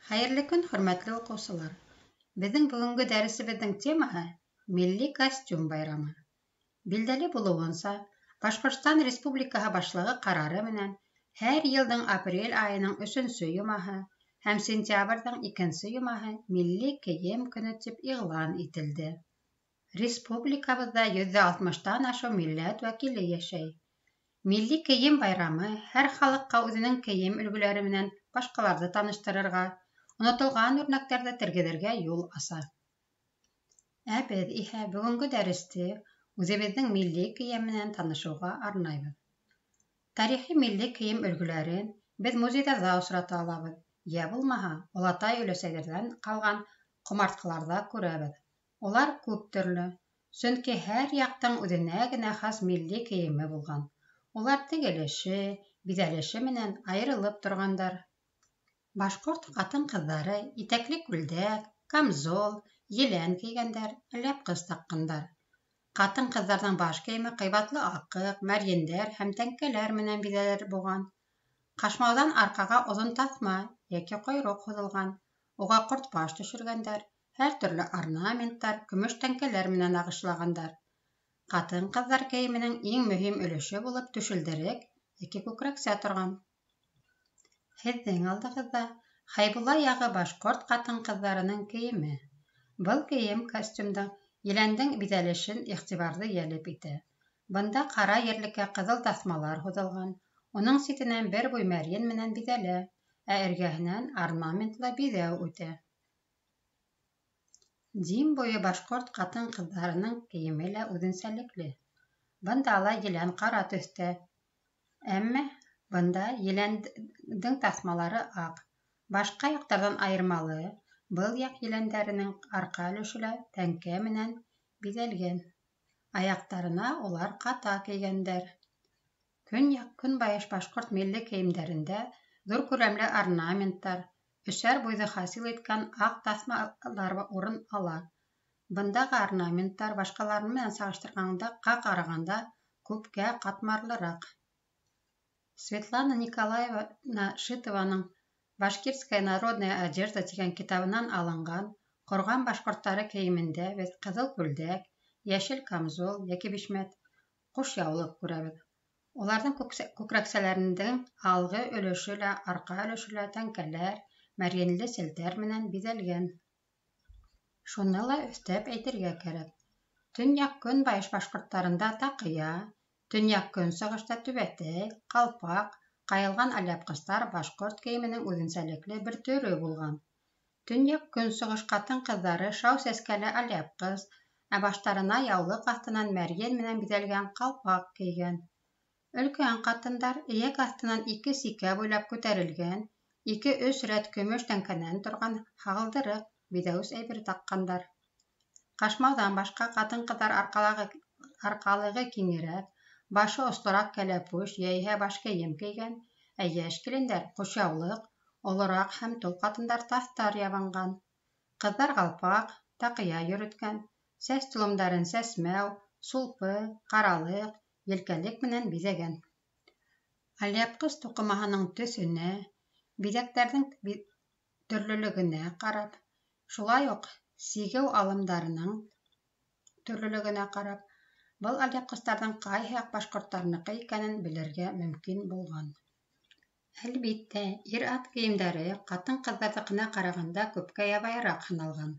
Хәйерле көн, хөрмәтле укучылар. Безнең бүгенге дәресебезнең темаһы милли костюм байрамы. Билдәле булуынса, Башкортстан Республикаһы башлыгы карары менән һәр елның апрель айының 3-нче йомаһы һәм сентябрьдән 2-нче йомаһы милли кейем көне дип игълан ителде. Республикабызда 160-тан ашу милләт вәкиле яшәй. Милли кейем байрамы һәр халыкка үзенең кейем өлгеләре менән башкаларҙы таныштырырга, онотолған үрнәктәрҙе тергеҙергә юл аса. Ә беҙ иһә бөгөнгө дәресте үҙебеҙҙең милли кейем менән танышыуға арнайбыҙ. Тарихи милли кейем өлгөләрен беҙ музейҙарҙа осрата алабыҙ, йә булмаһа, олатай өләсәйҙәрҙән ҡалған ҡомартҡыларҙа күрәбеҙ. Улар күп төрлө, сөнки һәр яҡтың үҙенә генә хас милли кейеме булған. Улар тегелеше, биҙәлеше менән айырылып торғандар. Башҡорт ҡатын-ҡыҙҙары итәкле күлдәк, камзол, елән кейгәндәр, ляпҡыс таҡҡандар. Ҡатын-ҡыҙҙарҙың баш кейеме ҡыйбатлы аҡыҡ, мәрйендәр һәм тәңкәләр менән биҙәлер булған. Ҡашмауҙан арҡаға оҙон таҫма йәки ҡойроҡ һуҙылған. Уға ҡорт баш төшөргәндәр, һәр төрлө орнаменттар, көмөш тәңкәләр менән ағышлағандар. Ҡатын-ҡыҙҙар кейеменең иң мөһим өлөшө булып түшелдерек йәки күкрәксә торған. Һеҙҙең алдығыҙҙа Хәйбулла яғы башҡорт ҡатын-ҡыҙҙарының кейеме. Был кейем костюмдың еләндең биҙәлешен иғтибарҙы йәлеп итә. Бында ҡара ерлеккә ҡыҙыл таҫмалар һуҙылған, уның ситенән бер буй мәрйен менән биҙәлә, ә эргәһенән орнаментлы биҙәү үтә. Дим буйы башҡорт ҡатын-ҡыҙҙарының кейеме лә үҙенсәлекле. Бында ла елән ҡара төҫтә, әммә бында еләндең таҫмалары аҡ. Башҡа яҡтарҙан айырмалы, был яҡ еләндәренең арҡа өлөшө лә тәңкә менән биҙәлгән. Аяҡтарына улар ҡата кейгәндәр. Көнбайыш башҡорт милли кейемдәрендә ҙур күләмле орнаменттар, өсәр буйҙы хасил иткән аҡ таҫмалар урын ала. Бындағы орнаменттар башҡалары менән сағыштырғанда ҡарағанда күпкә ҡатмарлыраҡ. Светлана Николаевна Шитованың «Башкирская народная одежда» тигән китабынан алынған ҡорған башҡорттары кейемендә беҙ ҡыҙыл күлдәк, йәшел камзол йәки бишмәт, ҡуш яулыҡ күрәбеҙ. Уларҙың күкрәксәләрендең алғы өлөшө лә, арҡа өлөшө лә тәңкәләр, мәрйенле селтәр менән биҙәлгән. Шуны ла өҫтәп әйтергә кәрәк. Төньяҡ-көнбайыш башҡорттарында таҡыя, төньяҡ-көнсығышта түбәтәй, ҡалпаҡ, ҡайылған аляпҡыстар башҡорт кейеменең үҙенсәлекле бер төрө булған. Төньяҡ-көнсығыш ҡатын-ҡыҙҙары шау сәскәле аляпҡыс, ә баштарына яулыҡ аҫтынан мәрйен менән биҙәлгән ҡалпаҡ кейгән. Өлкән ҡатындар эйәк аҫтынан 2 сикә буйлап күтәрелгән, 2-3 рәт көмөш тәңкәнән торған һағылдырыҡ, биҙәүес әйбер таҡҡандар. Ҡашмауҙан башҡа ҡатын-ҡыҙҙар арҡалығы киңерәк, башы ослораҡ кәләпүш йәиһә баш кейем кейгән, ә йәш килендәр ҡушъяулыҡ, олораҡ һәм тол ҡатындар таҫтар ябынған. Ҡыҙҙар ҡалпаҡ, таҡыя йөрөткән, сәс толомдарын сәсмәү, сулпы, ҡаралыҡ, елкәлек менән биҙәгән. Аляпҡыс туҡымаһының төҫөнә, биҙәктәрҙең төрлөлөгөнә ҡарап, шулай уҡ сигеү алымдарының төрлөлөгөнә ҡарап, был аляпҡыстарҙың ҡайһы яҡ башҡорттарыныҡы икәнен белергә мөмкин булған. Әлбиттә, ир-ат кейемдәре ҡатын-ҡыҙҙарҙыҡына ҡарағанда күпкә ябайыраҡ һаналған.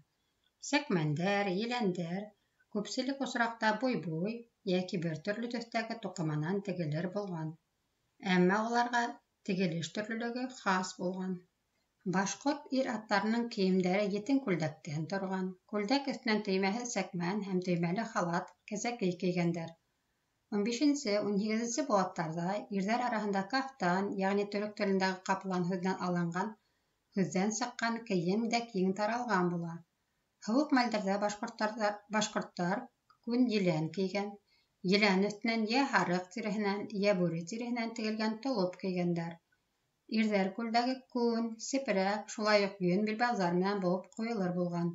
Сәкмәндәр, еләндәр күпселек осраҡта буй-буй йәки бер төрлө төҫтәге туҡыманан тегелер булған. Әммә уларға тегелеш төрлөлөгө хас булған. Башҡорт ир-аттарының кейемдәре етен күлдәктән торған. Күлдәк өҫтөнән төймәһеҙ сәкмән һәм төймәле халат, кәзәкей кейгәндәр. 15-18 быуаттарҙа ирҙәр араһында кафтан, йәғни төрөк телендәге ҡаплан һүҙенән алынған һүҙҙән сыҡҡан кейем дә киң таралған була. Һыуыҡ мәлдәрҙә башҡорттар күн елән кейгән. Елән өҫтөнән йә һарыҡ тиреһенән, йә бүре тиреһенән тегелгән толоп кейгәндәр. Ирҙәр күлдәге күн, сепрәк, шулай уҡ йөн билбауҙар менән быуып ҡуйылыр булған.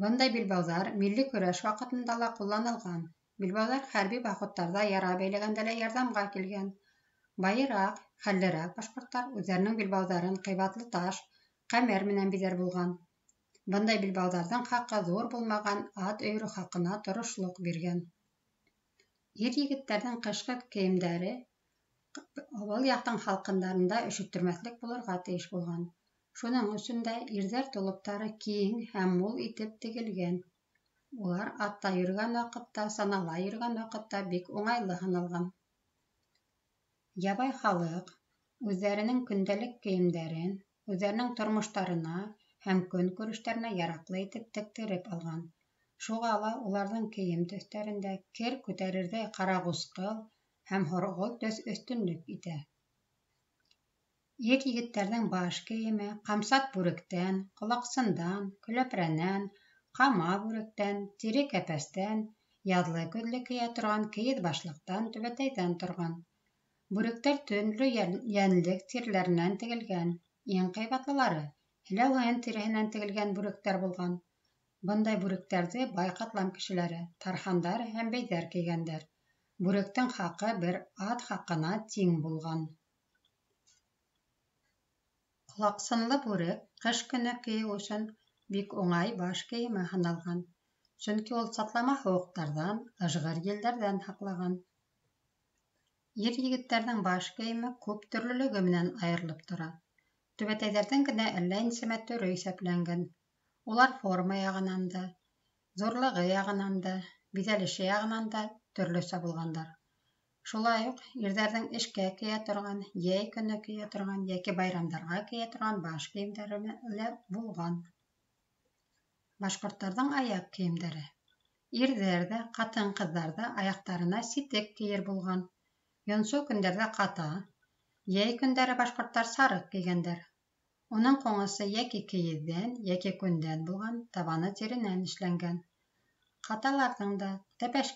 Бындай билбауҙар милли көрәш ваҡытында ла ҡулланылған. Билбауҙар хәрби походтарҙа яра бәйләгәндә лә ярҙамға килгән. Байыраҡ, хәллерәк башҡорттар үҙҙәренең билбауҙарын ҡыйбатлы таш, ҡәмәр менән биҙәр булған. Бындай билбауҙарҙың хаҡы ҙур булмаған ат өйөрө хаҡына торошлоҡ биргән. Ир-егеттәрҙең ҡышҡы кейемдәре был яҡтың халҡындарында өшөттөрмәҫлек булырға тейеш булған. Шуның өсөн дә ирҙәр толоптары киң һәм мул итеп тегелгән. Улар атта йөрөгән ваҡытта, санала йөрөгән ваҡытта бик уңайлы һаналған. Ябай халыҡ үҙҙәренең көндәлек кейемдәрен үҙҙәренең тормоштарына һәм көн күрештәренә яраҡлы итеп тектереп алған. Шуға ла уларҙың кейем төҫтәрендә кер күтәрерҙәй ҡарағусҡыл һәм һорғолт төҫ өҫтөнлөк итә. Ир-егеттәрҙең баш кейеме ҡамсат бүректән, ҡолаҡсындан, көләпрәнән, ҡама бүректән, тире кәпәстән, яҙлы-көҙлө кейә торған кейеҙ башлыҡтан, түбәтәйҙән торған. Бүректәр төрлө йәнлек тиреләренән тегелгән. Иң ҡыйбатлылары һеләүһен тиреһенән тегелгән бүректәр булған. Бындай бүректәрҙе бай ҡатлам кешеләре, тархандар һәм бейҙәр кейгәндәр. Бүректең хаҡы бер ат хаҡына тиң булған. Ҡолаҡсынлы бүрек ҡыш көнө кейеү өсөн бик уңай баш кейеме һаналған. Сөнки ул сатлама һыуыҡтарҙан, ыжғыр елдәрҙән һаҡлаған. Ир-егеттәрҙең баш кейеме күп төрлөлөгө менән айырылып тора. Түбәтәйҙәрҙең генә әллә нисәмә төрө иҫәпләнгән. Улар форма яғынан да, ҙурлығы яғынан да, биҙәлеше яғынан да төрлөсә булғандар. Шулай уҡ ирҙәрҙең эшкә кейә торған, йәй көнө кейә торған йәки байрамдарға кейә торған баш кейемдәре лә булған. Башҡорттарҙың аяҡ кейемдәре. Ирҙәр ҙә, ҡатын-ҡыҙҙар ҙа аяҡтарына ситек кейер булған. Йонсоу көндәрҙә ҡата, йәй көндәре башҡорттар сарыҡ кейгәндәр. Уның ҡуңысы йәки кейеҙҙән, йәки күндән булған, табаны тиренән эшләнгән. Ҡаталарҙың да тәпәш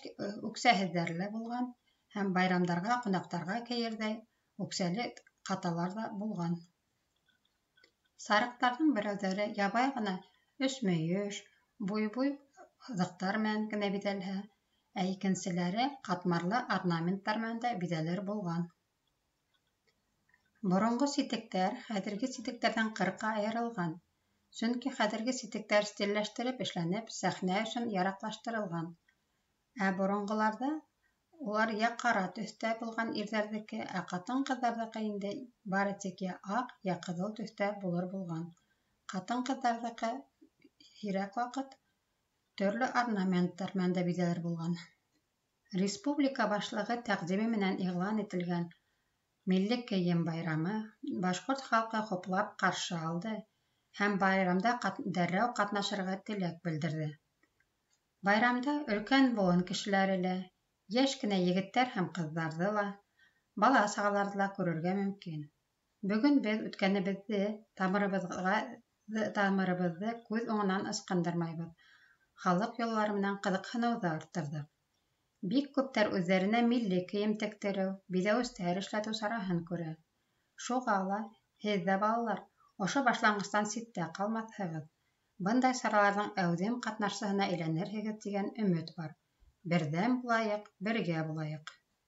үксәһеҙҙәре лә булған һәм байрамдарға, ҡунаҡтарға кейерҙәй үксәле ҡаталар ҙа булған. Сарыҡтарҙың берәүҙәре ябай ғына өсмөйөш, буй-буй һыҙыҡтар менән генә биҙәлһә, ә икенселәре ҡатмарлы орнаменттар менән дә биҙәлер булған. Боронғо ситектәр хәҙерге ситектәрҙән ҡырҡа айырылған. Сөнки хәҙерге ситектәр стилләштереп эшләнеп, сәхнә өсөн яраҡлаштырылған. Ә боронғоларҙа улар йә ҡара төҫтә булған ирҙәрҙеке, ә ҡатын-ҡыҙҙарҙыҡы инде бары тик йә аҡ, йә ҡыҙыл төҫтә булыр булған. Ҡатын-ҡыҙҙарҙыҡы һирәк ваҡыт төрлө орнаменттар менән дә биҙәлер булған. Республика башлығы тәҡдиме менән иғлан ителгән милли кейем байрамы башҡорт халҡы хуплап ҡаршы алды һәм байрамда дәррәү ҡатнашырға теләк белдерҙе. Байрамда өлкән быуын кешеләре лә, йәш кенә егеттәр һәм ҡыҙҙарҙы ла, бала-сағаларҙы ла күрергә мөмкин. Бөгөн беҙ үткәнебеҙҙе, тамырыбыҙҙы күҙ уңынан ысҡындырмайбыҙ. Халыҡ йолалары менән ҡыҙыҡһыныуҙы арттырҙыҡ. Бик күптәр үҙҙәренә милли кейем тектереү, биҙәүестәр эшләтеү сараһын күрә. Шуға ла һеҙ ҙә, балалар, ошо башланғыстан ситтә ҡалмаҫһығыҙ. Бындай сараларҙың әүҙем ҡатнашсыһына әйләнерһегеҙ тигән өмөт бар. Берҙәм булайыҡ, бергә булайыҡ.